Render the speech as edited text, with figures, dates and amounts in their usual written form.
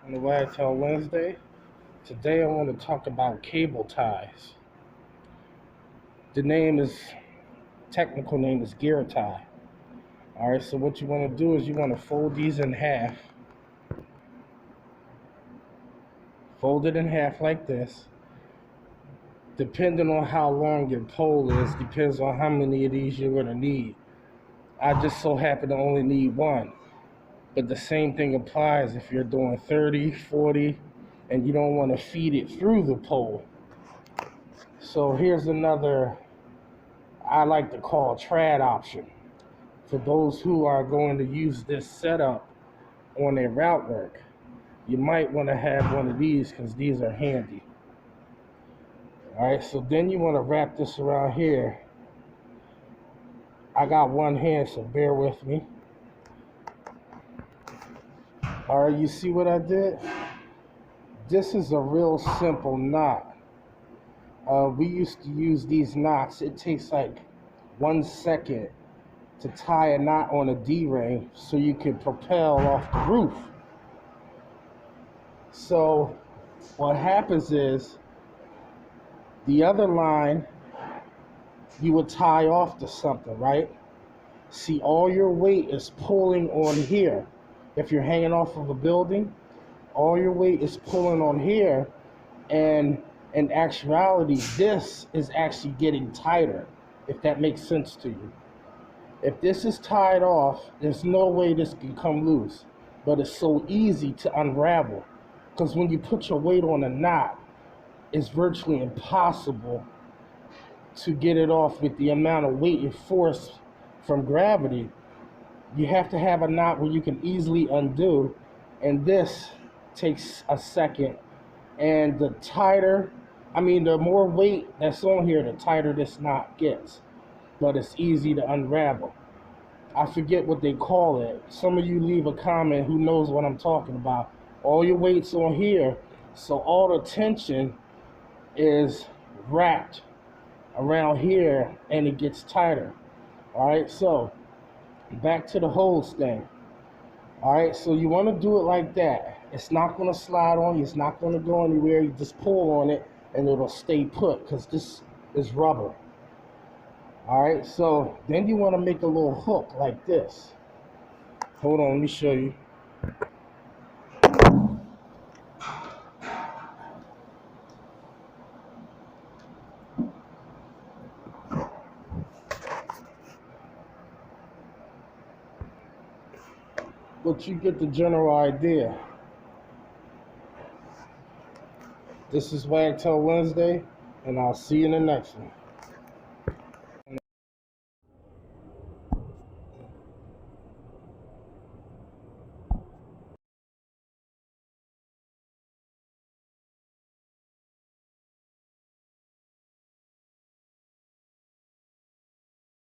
on the Wagtail Wednesday. Today I want to talk about cable ties. The technical name is gear tie. Alright, so what you want to do is you want to fold these in half. Fold it in half like this. Depending on how long your pole is, depends on how many of these you're going to need. I just so happen to only need one. But the same thing applies if you're doing 30, 40, and you don't want to feed it through the pole. So here's another, I like to call trad option. For those who are going to use this setup on their route work, you might want to have one of these because these are handy. Alright, so then you want to wrap this around here. I got one hand, so bear with me. Alright, you see what I did? This is a real simple knot. We used to use these knots. It takes like 1 second to tie a knot on a D-ring so you can propel off the roof. So what happens is the other line you would tie off to something, right? See, all your weight is pulling on here. If you're hanging off of a building, all your weight is pulling on here, and in actuality, this is actually getting tighter, if that makes sense to you. If this is tied off, there's no way this can come loose, but it's so easy to unravel, because when you put your weight on a knot, it's virtually impossible to get it off with the amount of weight and force from gravity. You have to have a knot where you can easily undo, and this takes a second. And the more weight that's on here, the tighter this knot gets. But it's easy to unravel. I forget what they call it. Some of you leave a comment who knows what I'm talking about. All your weight's on here, so all the tension is wrapped around here and it gets tighter. Alright, so back to the hose thing. Alright, so you want to do it like that. It's not going to slide on you, it's not going to go anywhere. You just pull on it and it'll stay put because this is rubber. Alright, so then you want to make a little hook like this. Hold on, let me show you. But you get the general idea. This is Wagtail Wednesday, and I'll see you in the next one.